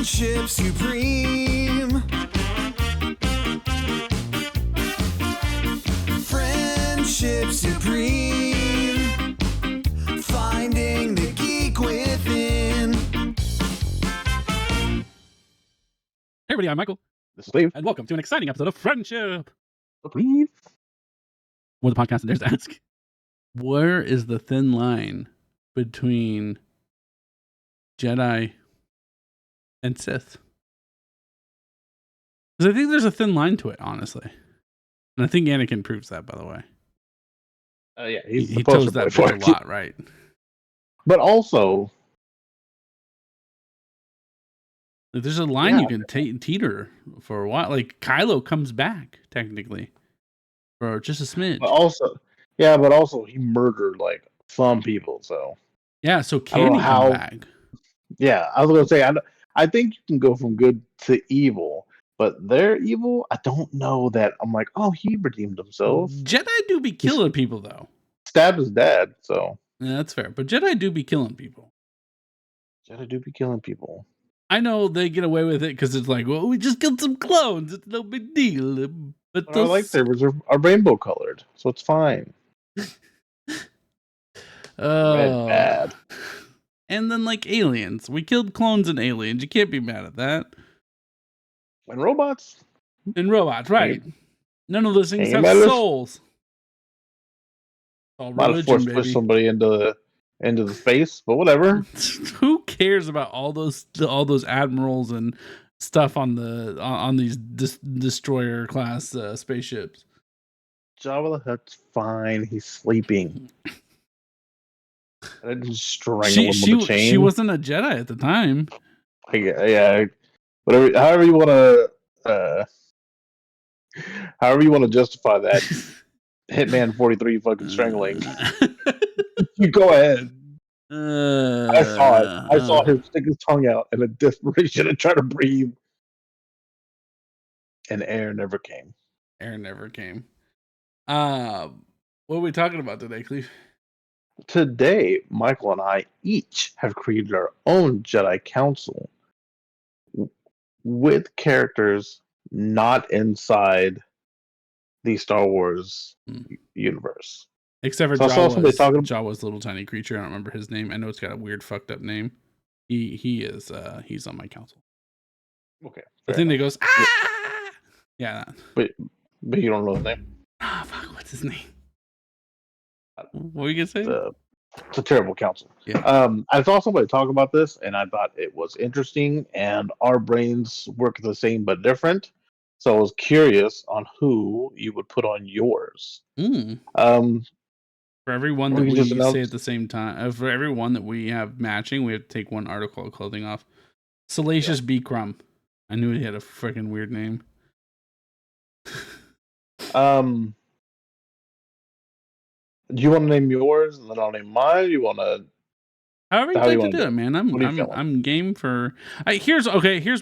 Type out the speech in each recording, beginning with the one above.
Friendship supreme. Friendship supreme. Finding the geek within. Hey everybody, I'm Michael. This is Steve. And welcome to an exciting episode of Friendship. Please. Where the podcast dares to ask, where is the thin line between Jedi and Sith? Because I think there's a thin line to it, honestly. And I think Anakin proves that, by the way. Yeah, He toes that bitch a lot, right? But also, Like, there's a line you can teeter for a while. Like, Kylo comes back, technically. For just a smidge. but also he murdered like some people, so yeah, so can he come back? Yeah, I was gonna say I think you can go from good to evil, but their evil, I don't know that I'm like, oh, he redeemed himself. Jedi do be killing people though. Stabbed his dad, so yeah, that's fair. But Jedi do be killing people. Jedi do be killing people. I know they get away with it because it's like, well, we just killed some clones. It's no big deal. But our lightsabers are rainbow colored, so it's fine. Red bad. And then like aliens. We killed clones and aliens. You can't be mad at that. And robots. And robots, right. None of those things have souls. All might religion, have pushed somebody into the face, but whatever. Who cares about all those admirals and stuff on these destroyer class spaceships? Jabba the Hutt's fine. He's sleeping. I didn't strangle him with a chain. She wasn't a Jedi at the time. Yeah, whatever. However you want to justify that. Hitman 43 fucking strangling. You go ahead. I saw it. I saw him stick his tongue out in a desperation and try to breathe. And air never came. What are we talking about today, Cleve? Today, Michael and I each have created our own Jedi Council with characters not inside the Star Wars universe. Except for Jawa's little tiny creature. I don't remember his name. I know it's got a weird fucked up name. He's on my council. Okay. The thing that goes, ah! Yeah. But you don't know his name? Ah, fuck, what's his name? What were you gonna say? It's a terrible council. Yeah. I saw somebody talk about this, and I thought it was interesting, and our brains work the same but different. So I was curious on who you would put on yours. For every one that we say at the same time, for every one that we have matching, we have to take one article of clothing off. Salacious B. Crumb. I knew he had a freaking weird name. Do you want to name yours and then I'll name mine? You want to? However you'd like to do it, man. I'm game for. Here's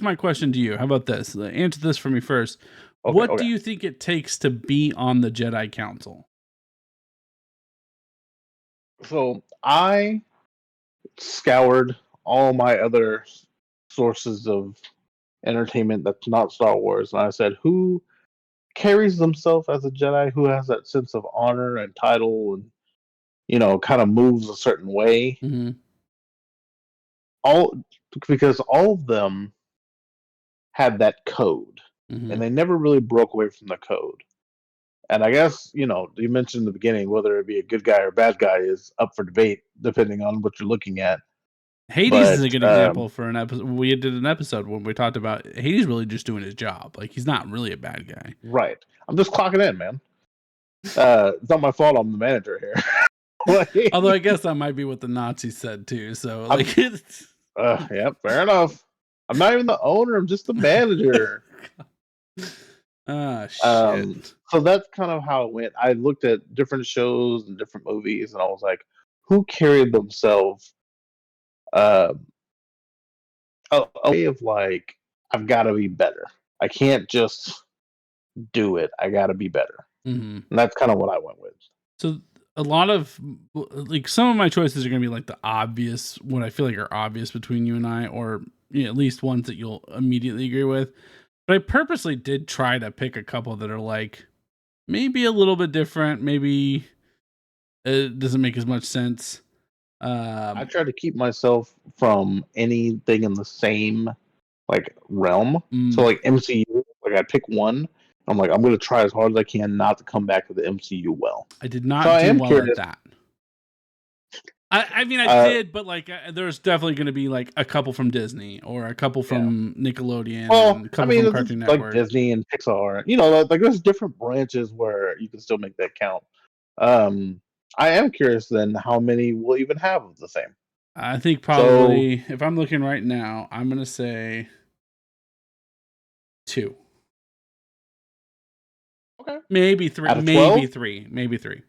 my question to you. How about this? Answer this for me first. What do you think it takes to be on the Jedi Council? So I scoured all my other sources of entertainment that's not Star Wars, and I said, who carries themselves as a Jedi, who has that sense of honor and title and, kind of moves a certain way. Mm-hmm. Because all of them had that code, and they never really broke away from the code. And I guess, you mentioned in the beginning, whether it be a good guy or bad guy is up for debate, depending on what you're looking at. Hades is a good example for an episode. We did an episode when we talked about Hades really just doing his job. Like, he's not really a bad guy. Right. I'm just clocking in, man. It's not my fault I'm the manager here. Although I guess that might be what the Nazis said too. So, yeah, fair enough. I'm not even the owner. I'm just the manager. Shit. So that's kind of how it went. I looked at different shows and different movies, and I was like, who carried themselves a way of like, I've got to be better. I can't just do it. I got to be better. And that's kind of what I went with. So a lot of, like, some of my choices are going to be like the obvious, what I feel like are obvious between you and I, or at least ones that you'll immediately agree with. But I purposely did try to pick a couple that are like maybe a little bit different. Maybe it doesn't make as much sense. I try to keep myself from anything in the same like realm. So like MCU, like I pick one. I'm like, I'm gonna try as hard as I can not to come back to the MCU well. I did not do well at that. I mean, I did, but like, there's definitely going to be like a couple from Disney or a couple from Nickelodeon. Well, and a couple from Cartoon Network, like Disney and Pixar. You know, like there's different branches where you can still make that count. I am curious then how many will even have of the same. I think probably if I'm looking right now, I'm going to say 2. Okay, maybe 3. Maybe 3. Maybe 3.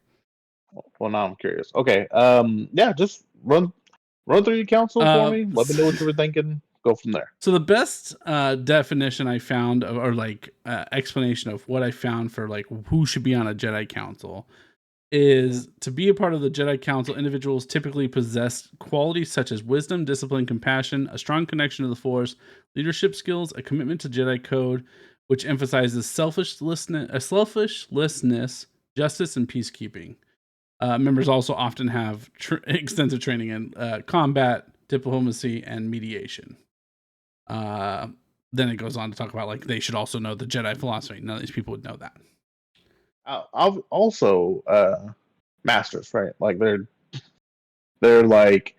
Well, now I'm curious. Okay. Yeah, just run through your council for me. Let me know what you were thinking. Go from there. So the best definition I found, or like explanation of what I found for like who should be on a Jedi Council, is to be a part of the Jedi Council. Individuals typically possess qualities such as wisdom, discipline, compassion, a strong connection to the Force, leadership skills, a commitment to Jedi code, which emphasizes selflessness, justice, and peacekeeping. Members also often have extensive training in combat, diplomacy, and mediation. Then it goes on to talk about like they should also know the Jedi philosophy. None of these people would know that. I've also masters, right? Like they're like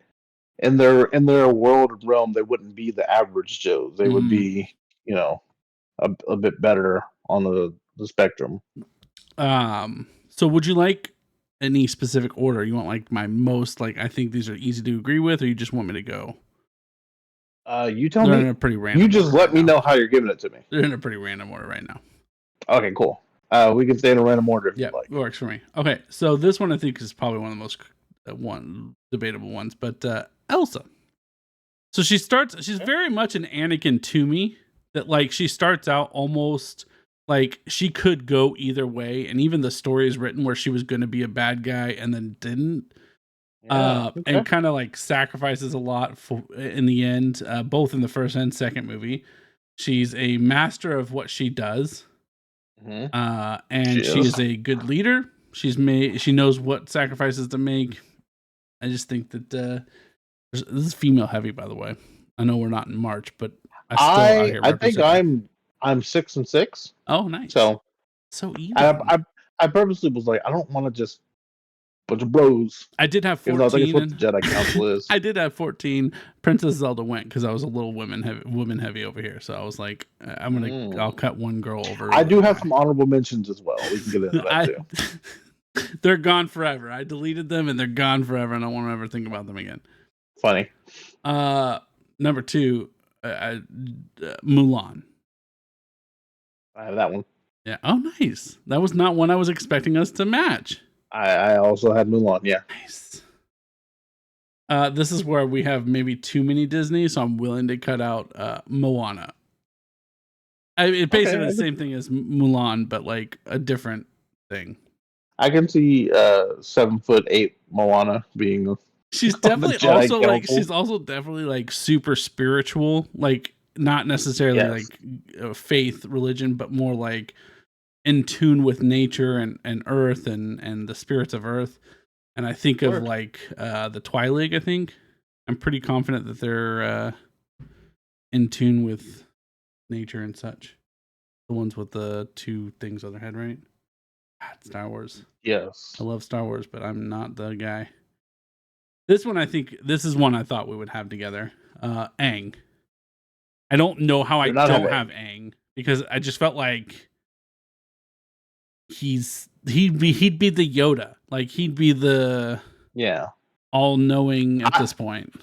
in their world realm, they wouldn't be the average Joes. They would be, you know, a bit better on the spectrum. So would you like any specific order? You want like my most like I think these are easy to agree with, or you just want me to go? You tell me. They're in a pretty random. You just let me know how you're giving it to me. They're in a pretty random order right now. Okay, cool. We can stay in a random order if you like. It works for me. Okay, so this one I think is probably one of the most debatable ones, but Elsa. So she's very much an Anakin to me. That like she starts out almost like she could go either way, and even the story is written where she was going to be a bad guy and then didn't. And kind of like sacrifices a lot in the end, both in the first and second movie. She's a master of what she does. And she is a good leader. She knows what sacrifices to make. I just think that this is female heavy, by the way. I know we're not in March, but I think I'm 6 and 6. Oh, nice. So even. I purposely was like, I don't want to just bunch of bros. I did have 14. I think it's what the Jedi Council is. I did have 14. Princess Zelda went because I was a little woman heavy over here. So I was like, I'll cut one girl over. I do have some honorable mentions as well. We can get into that too. They're gone forever. I deleted them and they're gone forever, and I won't ever think about them again. Funny. Number 2, Mulan. I have that one. Yeah. Oh, nice. That was not one I was expecting us to match. I also had Mulan. Yeah. Nice. This is where we have maybe too many Disney, so I'm willing to cut out Moana. It's basically the same thing as Mulan, but like a different thing. I can see 7'8" Moana being. She's definitely also like she's also definitely like super spiritual, like not necessarily like faith, religion, but more like in tune with nature and earth and the spirits of earth. And I think of like the Twi'lek. I think I'm pretty confident that they're in tune with nature and such. The ones with the 2 things on their head, right? Star Wars. Yes, I love Star Wars, but I'm not the guy. This one, I think this is one I thought we would have together. Aang. I don't know how I don't have Aang because I just felt like he'd be the Yoda. Like he'd be the all-knowing at this point.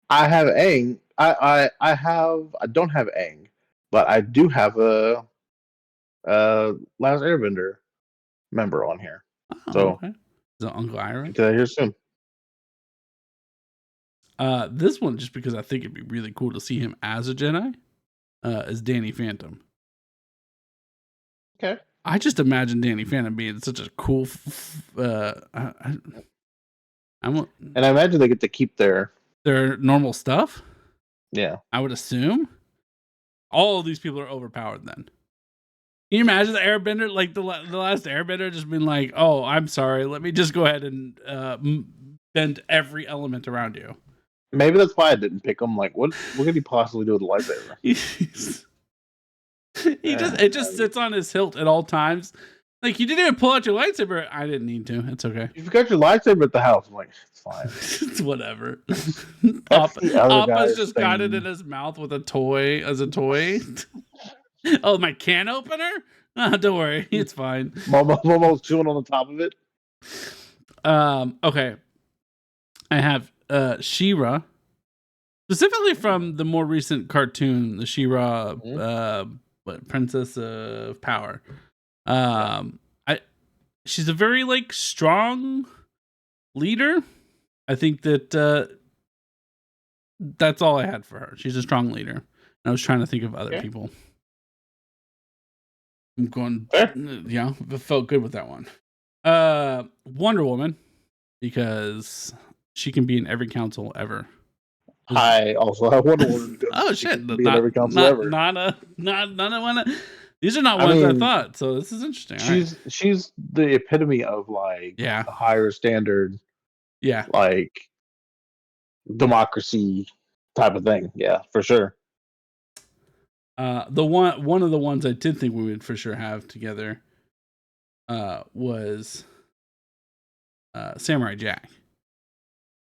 I have Aang. I don't have Aang, but I do have a Last Airbender member on here. So is it Uncle Iroh? Get that here soon. This one, just because I think it'd be really cool to see him as a Jedi, is Danny Phantom. Okay. I just imagine Danny Phantom being such a cool. And I imagine they get to keep their normal stuff. Yeah. I would assume all of these people are overpowered then. Can you imagine the airbender, like the last airbender just being like, oh, I'm sorry, let me just go ahead and bend every element around you. Maybe that's why I didn't pick him. Like, what could he possibly do with a lightsaber? It just sits on his hilt at all times. Like, you didn't even pull out your lightsaber. I didn't need to. It's okay. You've got your lightsaber at the house. I'm like, it's fine. It's whatever. Appa's just got it in his mouth with a toy as a toy. Oh, my can opener? Oh, don't worry, it's fine. Momo's chewing on the top of it. Okay. I have She-Ra, specifically from the more recent cartoon, the She-Ra, Princess of Power. She's a very like strong leader. I think that that's all I had for her. She's a strong leader. I was trying to think of other people. I'm going, yeah, it felt good with that one. Wonder Woman, because she can be in every council ever. I also have Wonder Woman. Oh shit! Be in every council ever. Not one. These are not ones I thought. So this is interesting. She's the epitome of like a higher standard. Yeah. Like democracy type of thing. Yeah, for sure. The one of the ones I did think we would for sure have together was Samurai Jack.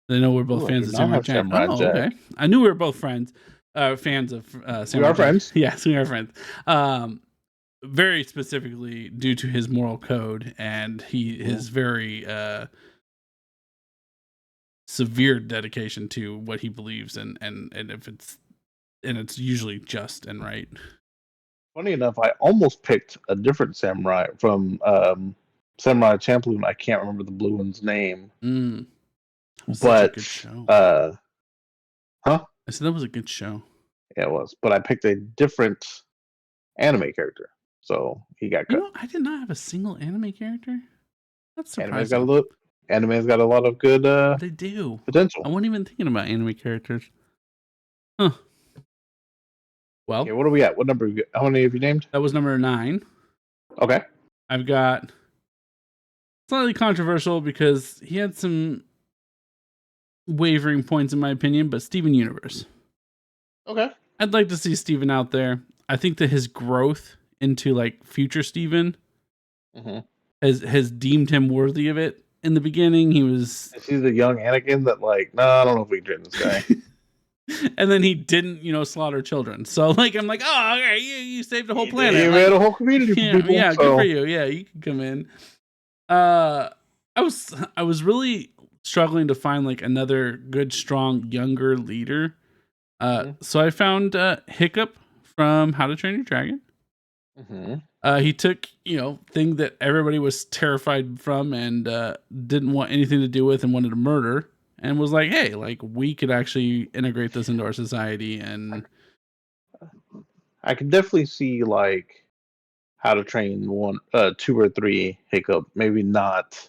I know we're both fans of Samurai Jack. Okay. I knew we were both fans of Samurai Jack. We are friends. Yes, we are friends. Very specifically due to his moral code and his very severe dedication to what he believes and if it's usually just and right. Funny enough, I almost picked a different samurai from Samurai Champloo. I can't remember the blue one's name. But I said that was a good show. Yeah, it was. But I picked a different anime character, so he got cut. I did not have a single anime character. That's surprising. Anime's got a lot of good. They do potential. I wasn't even thinking about anime characters. Huh. Well, okay, what are we at? What number? How many have you named? That was number 9. Okay. I've got slightly controversial because he had some wavering points in my opinion, but Steven Universe. Okay. I'd like to see Steven out there. I think that his growth into like future Steven has deemed him worthy of it. In the beginning, he was... Is he the young Anakin that like, no, I don't know if we can train this guy. And then he didn't, slaughter children. So like, I'm like, oh, okay, you saved a whole planet. You made a whole community for people. Yeah, good for you. Yeah, you can come in. I was really struggling to find like another good, strong, younger leader. So I found Hiccup from How to Train Your Dragon. He took, thing that everybody was terrified from and didn't want anything to do with and wanted to murder, and was like, hey, like we could actually integrate this into our society. And I can definitely see like How to Train 2 or 3 Hiccup, maybe not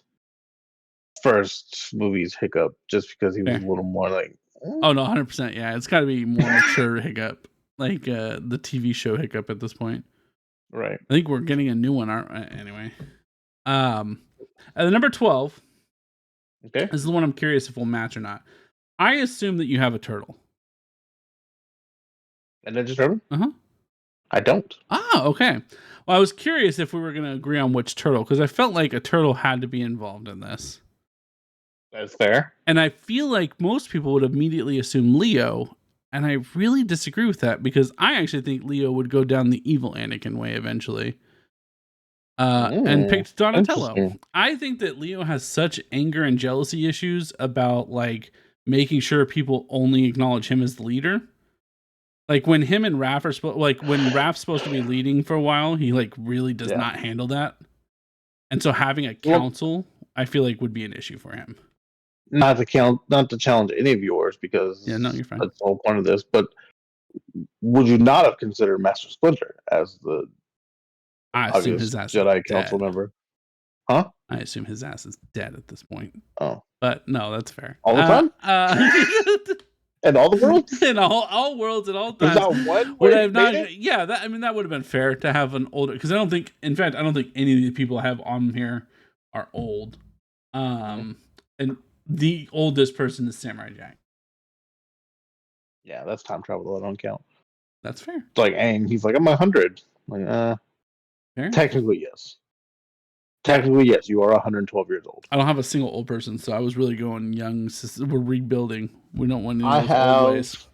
first movie's Hiccup, just because he was a little more like oh no, 100%. Yeah, it's got to be more mature Hiccup, like the TV show Hiccup at this point. Right. I think we're getting a new one, aren't we? Anyway. At the number 12. Okay. This is the one I'm curious if we'll match or not. I assume that you have a turtle. A Ninja Turtle? Uh-huh. I don't. Ah, okay. Well, I was curious if we were going to agree on which turtle, because I felt like a turtle had to be involved in this. That's fair. And I feel like most people would immediately assume Leo, and I really disagree with that, because I actually think Leo would go down the evil Anakin way eventually. And picked Donatello. I think that Leo has such anger and jealousy issues about like making sure people only acknowledge him as the leader. Like when him and Raph are when Raph's supposed to be leading for a while, he like really does not handle that. And so having a council, I feel like would be an issue for him. Not to challenge any of yours, because you're fine. That's the whole point of this. But would you not have considered Master Splinter as the assume his ass Jedi Council member? Huh? I assume his ass is dead at this point. Oh, but no, that's fair. All the time. In all the worlds? In all worlds at all There's times. not one Would where I he have made not? it? Yeah, that would have been fair to have an older, because I don't think any of the people I have on here are old. And the oldest person is Samurai Jack. Yeah, that's time travel. That don't count. That's fair. It's like Aang. He's like, I'm 100. Like, fair. Technically, yes. Technically, yes. You are 112 years old. I don't have a single old person, so I was really going young. We're rebuilding. We don't want any of those old ways.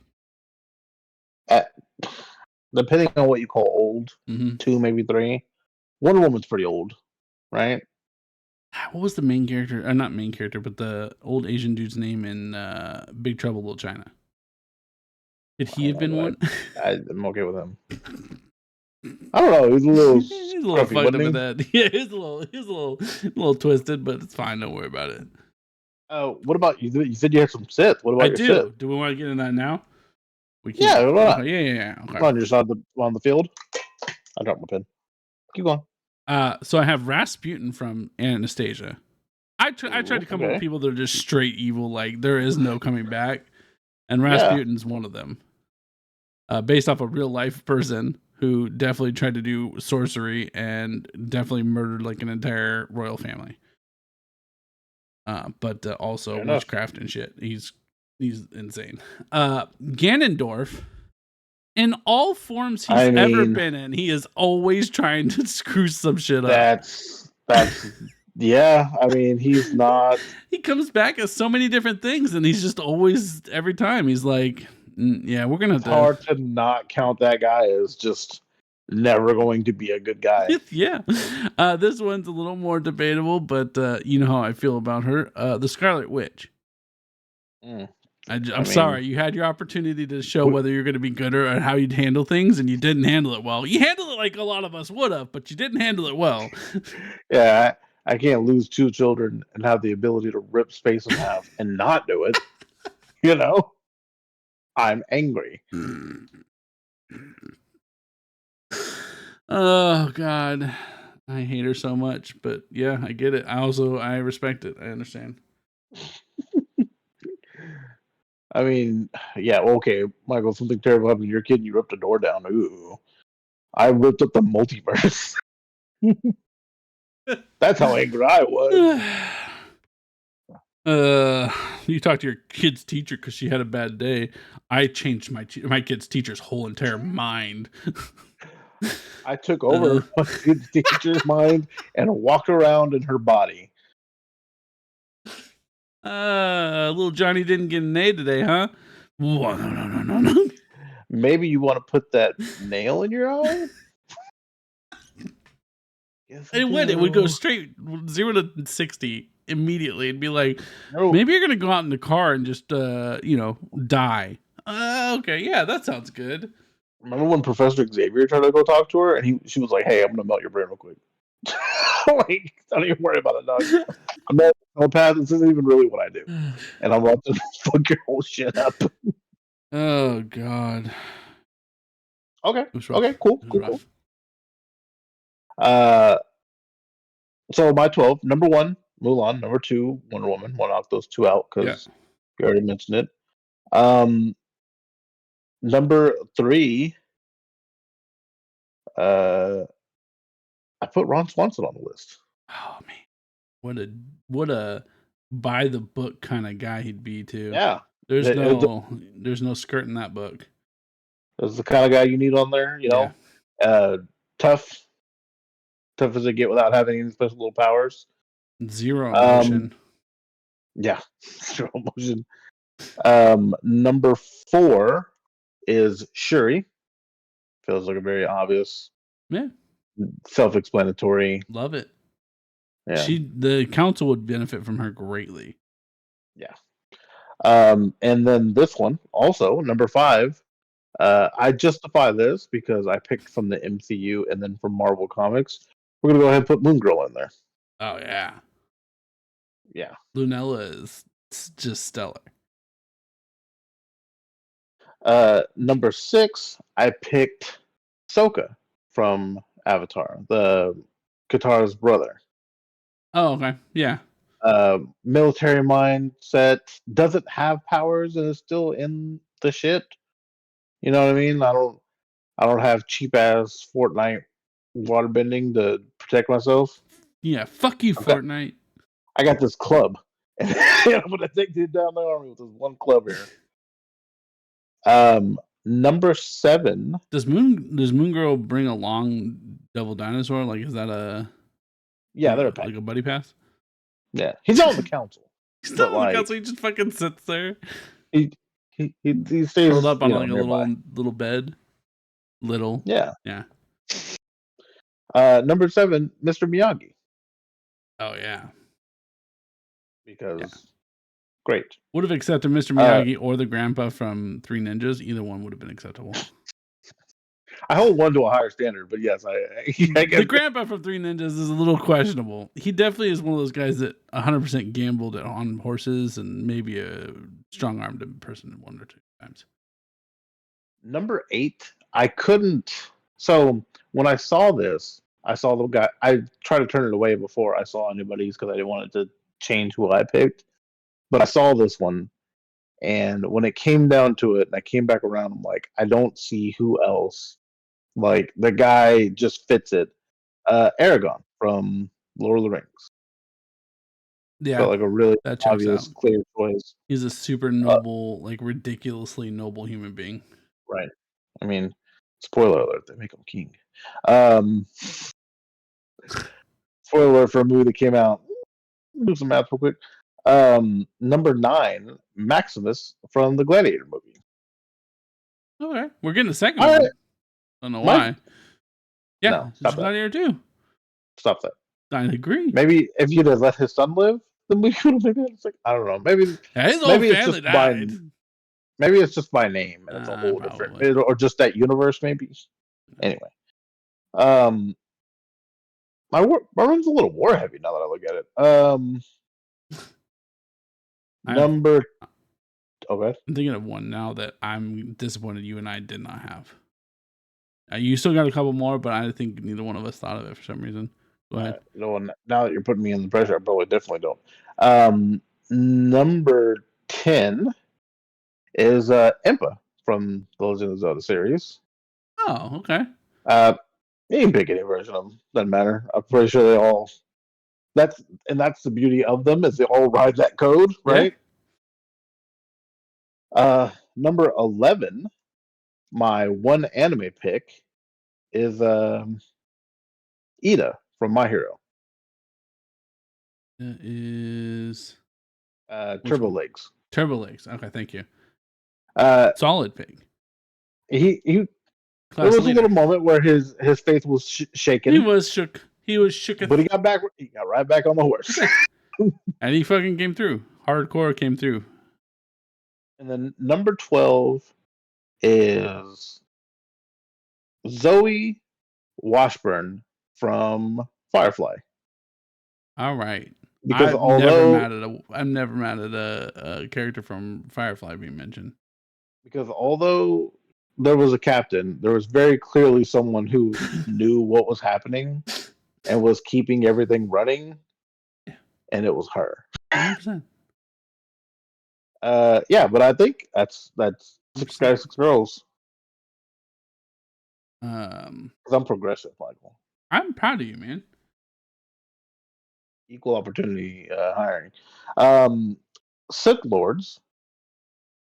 Depending on what you call old, 2, maybe 3. Wonder Woman's pretty old, right? What was the main character? Not main character, but the old Asian dude's name in Big Trouble Little China. Did he have been one? I'm okay with him. I don't know. He's a little fucked up in that. Yeah, he's a little twisted, but it's fine. Don't worry about it. Oh, what about you? You said you had some Sith. What about your Sith? Do we want to get into that now? We can. Yeah, yeah. Okay. Come on, you're just on the field. I dropped my pen. Keep going. So I have Rasputin from Anastasia. I tried to come up with people that are just straight evil, like there is no coming back, and Rasputin's one of them. Based off a real life person who definitely tried to do sorcery and definitely murdered like an entire royal family. But also witchcraft and shit. He's insane. Ganondorf, in all forms he's ever been in, he is always trying to screw some shit up. That's yeah. I mean, he's not. He comes back as so many different things, and he's just always every time he's like, yeah, we're gonna. It's hard to not count that guy as just never going to be a good guy. Yeah. This one's a little more debatable, but you know how I feel about her. The Scarlet Witch. I'm sorry, you had your opportunity to show whether you're going to be good or how you'd handle things, and you didn't handle it well. You handled it like a lot of us would have, but you didn't handle it well. Yeah, I can't lose 2 children and have the ability to rip space in half and not do it. You know? I'm angry. Oh, God. I hate her so much, but yeah, I get it. I respect it. I understand. I mean, yeah, okay, Michael, something terrible happened to your kid and you ripped a door down. Ooh. I ripped up the multiverse. That's how angry I was. You talked to your kid's teacher because she had a bad day. I changed my kid's teacher's whole entire mind. I took over my kid's teacher's mind and walked around in her body. Little Johnny didn't get an A today, huh? No. Maybe you want to put that nail in your eye? It would go straight 0 to 60 immediately and be like, maybe you're gonna go out in the car and just die. Okay, yeah, that sounds good. Remember when Professor Xavier tried to go talk to her and she was like, hey, I'm gonna melt your brain real quick. Like, don't even worry about it, dog. I'm not a telepath. This isn't even really what I do. And I'm about to fuck your whole shit up. Oh, God. Okay. Cool. So my 12, number 1, Mulan, number 2, Wonder Woman. We'll knock those 2 out because you already mentioned it. Number 3, I put Ron Swanson on the list. Oh man, what a by the book kind of guy he'd be too. Yeah, there's no skirt in that book. That's the kind of guy you need on there. You know, tough as they get without having any special little powers. Zero emotion. Yeah, 0 emotion. Number 4 is Shuri. Feels like a very obvious. Yeah. Self-explanatory. Love it. Yeah. The council would benefit from her greatly. Yeah. And then this one also, number 5. I justify this because I picked from the MCU and then from Marvel Comics. We're gonna go ahead and put Moon Girl in there. Oh yeah. Yeah. Lunella is just stellar. Number 6, I picked Sokka from Avatar, the Katara's brother. Oh, okay. Yeah. military mindset, doesn't have powers and is still in the shit. You know what I mean? I don't have cheap ass Fortnite waterbending to protect myself. Yeah, fuck you, Fortnite. I got this club. And I'm gonna take you down the army with this one club here. Number 7. Does Moon Girl bring a long Devil Dinosaur? Like, is that a they're like a buddy pass? Yeah, he's on the council. He's not on the council. He just fucking sits there. He stays curled up on like nearby. a little bed. Yeah. Number 7, Mr. Miyagi. Oh yeah. Because great. Would have accepted Mr. Miyagi or the grandpa from Three Ninjas. Either one would have been acceptable. I hold one to a higher standard, but yes, I the grandpa from Three Ninjas is a little questionable. He definitely is one of those guys that 100% gambled on horses and maybe a strong-armed person 1 or 2 times. Number 8, I couldn't. So when I saw this, I saw the guy. I tried to turn it away before I saw anybody's because I didn't want it to change who I picked. But I saw this one, and when it came down to it, and I came back around, I'm like, I don't see who else. Like, the guy just fits it. Aragorn from Lord of the Rings. Yeah, felt like a really obvious, out. clear choice. He's a super noble, like ridiculously noble human being. Right. I mean, spoiler alert, they make him king. Spoiler alert for a movie that came out. Do some math real quick. Number 9, Maximus from the Gladiator movie. Okay, we're getting the second one. I don't know why. Yeah, no, stop that. Gladiator 2. Stop that. I agree. Maybe if you'd have let his son live, then we could have maybe. I don't know. Maybe his whole family died. Maybe it's just by name, and it's a whole different, or just that universe. Maybe. Anyway, my room's a little war heavy now that I look at it. Number. Okay. I'm thinking of one now that I'm disappointed you and I did not have. You still got a couple more, but I think neither one of us thought of it for some reason. Go ahead. No, now that you're putting me in the pressure, I probably definitely don't. Number 10 is Impa from the Legend of Zelda series. Oh, okay. You can pick any version of them. Doesn't matter. I'm pretty sure they all. That's the beauty of them, is they all ride that code, right? Yeah. Number 11, my one anime pick is Ida from My Hero. That is Turbo Legs. Turbo Legs. Okay, thank you. Solid pick. There was a little moment where his faith was shaken. He was shook. But he got back. He got right back on the horse. And he fucking came through. Hardcore came through. And then number 12 is Zoe Washburn from Firefly. All right. Because I'm never mad at a character from Firefly being mentioned. Because although there was a captain, there was very clearly someone who knew what was happening and was keeping everything running, and it was her. 100%. But I think that's 6 guys, 6 girls. Because I'm progressive, Michael. I'm proud of you, man. Equal opportunity hiring. Sith Lords.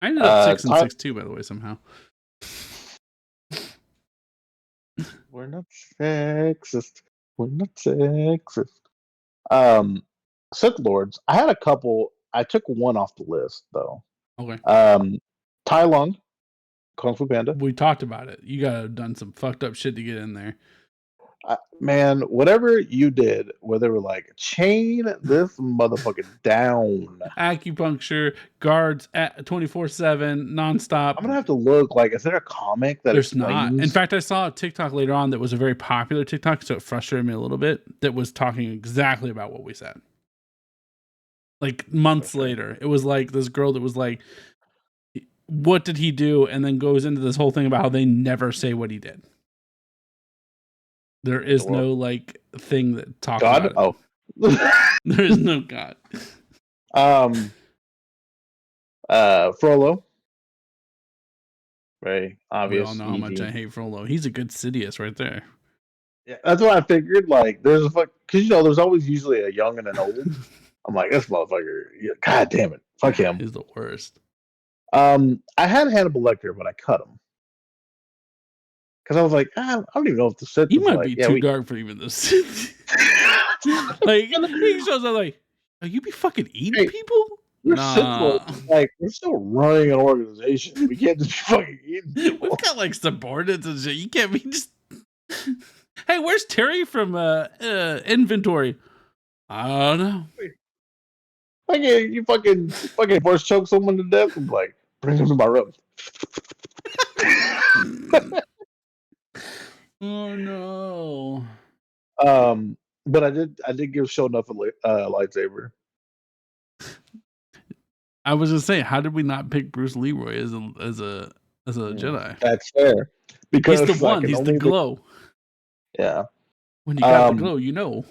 I ended up 6 and 6 too, by the way, somehow. We're not sexist. We're not sexist. Sith Lords. I had a couple. I took one off the list though. Okay. Tai Lung, Kung Fu Panda. We talked about it. You gotta have done some fucked up shit to get in there. Man, whatever you did, where they were like, chain this motherfucker down. Acupuncture, guards at 24/7, nonstop. I'm gonna have to look. Like, is there a comic that There's explains? not. In fact, I saw a TikTok later on that was a very popular TikTok, so it frustrated me a little bit. That was talking exactly about what we said. Like months later, it was like this girl that was like, "What did he do?" And then goes into this whole thing about how they never say what he did. There is no like thing that talks about it. Oh, There is no God. Frollo. Very obvious. We all know how much I hate Frollo. He's a good Sidious right there. Yeah, that's what I figured. Like, there's a because there's always usually a young and an old. I'm like, this motherfucker. Yeah, God damn it, fuck him. He's the worst. I had Hannibal Lecter, but I cut him because I was like, I don't even know if the Sith. He might be too dark for even this. Like he shows up like, oh, you be fucking eating people? We're we're still running an organization. We can't just be fucking eating people. We've got like subordinates and shit. You can't be just. Hey, where's Terry from inventory? I don't know. You fucking force choke someone to death and like bring him to my room. Oh no. But I did give Sho'nuff a lightsaber. I was gonna say, how did we not pick Bruce Leroy as a Jedi? That's fair. Because he's the one. He's the glow. Yeah. When you got the glow, you know.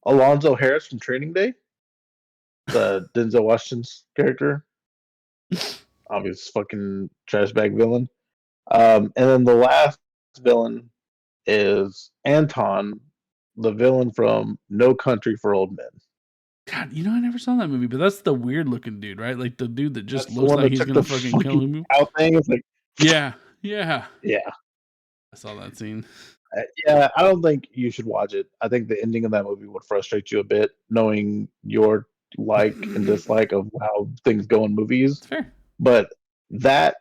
Alonzo Harris from Training Day, the Denzel Washington's character, obvious fucking trash bag villain. And then the last villain is Anton, the villain from No Country for Old Men. God, I never saw that movie, but that's the weird looking dude, right? Like the dude that just looks like he's gonna fucking kill him. Yeah. I saw that scene. Yeah, I don't think you should watch it. I think the ending of that movie would frustrate you a bit, knowing your like and dislike of how things go in movies. That's fair. But I'll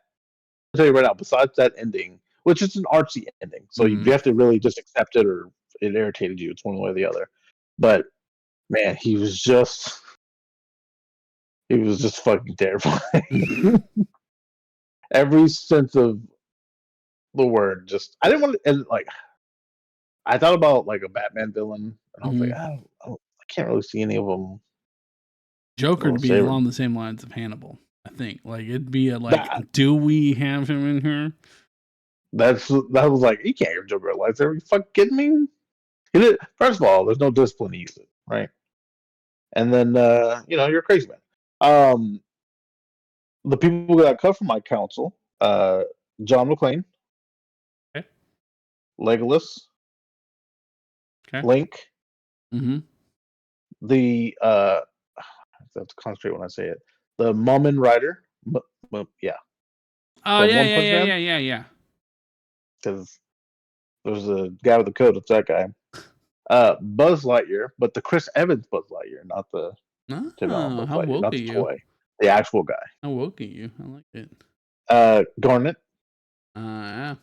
tell you right now, besides that ending, which is an artsy ending, so you have to really just accept it or it irritated you. It's one way or the other. But man, he was just fucking terrifying. Every sense of the word. Just I didn't want to, and like I thought about like a Batman villain, and I was like, I can't really see any of them. Joker would be along the same lines of Hannibal. I think like it'd be do we have him in here? That was like, you can't give Joker a lightsaber. You fucking kidding me? First of all, there's no discipline to use it, right? And then you're a crazy man. The people that I cut from my council, John McClane, okay. Legolas, okay. Link, the I have to concentrate when I say it. The Mummin Rider, yeah. Oh yeah. Because there's a guy with the coat. It's that guy. Buzz Lightyear, but the Chris Evans Buzz Lightyear, not the Tim Allen Buzz Lightyear, not the toy. The actual guy. How woke are you? I like it. Garnet. Yeah.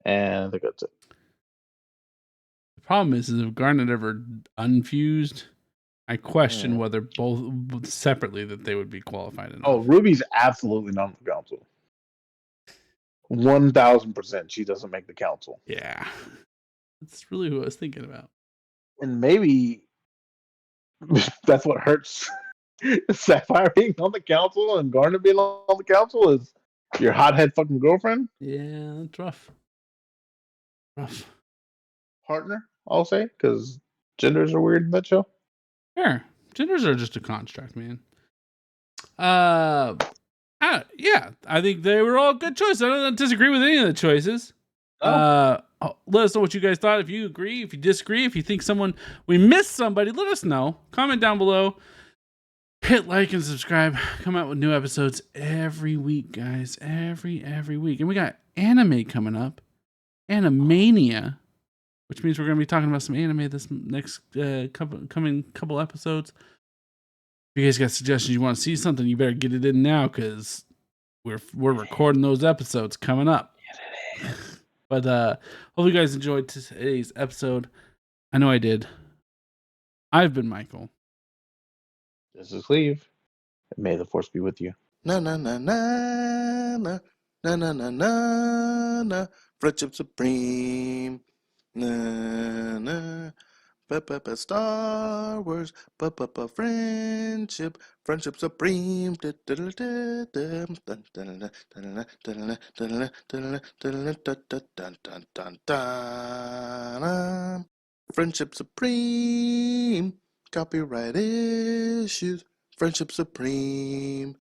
And I think that's it. The problem is if Garnet ever unfused, I question whether both separately that they would be qualified enough. Oh, Ruby's absolutely not on the council. 1,000% she doesn't make the council. Yeah. That's really who I was thinking about. And maybe that's what hurts Sapphire being on the council and Garnet being on the council is your hothead fucking girlfriend. Yeah, that's rough. Partner, I'll say, because genders are weird in that show. Sure. Genders are just a construct, man. Yeah, I think they were all good choices. I don't disagree with any of the choices. Let us know what you guys thought. If you agree, if you disagree, if you think we missed somebody, let us know. Comment down below. Hit like and subscribe. Come out with new episodes every week, guys. Every week. And we got anime coming up. Animania. Which means we're going to be talking about some anime this next couple episodes. If you guys got suggestions, you want to see something, you better get it in now because we're recording those episodes coming up. But hope you guys enjoyed today's episode. I know I did. I've been Michael. This is Cleve. May the force be with you. Na na na na na na na na na na. Friendship supreme. Na na. Star Wars. Friendship. Friendship supreme. Friendship Supreme. Copyright issues. Friendship Supreme.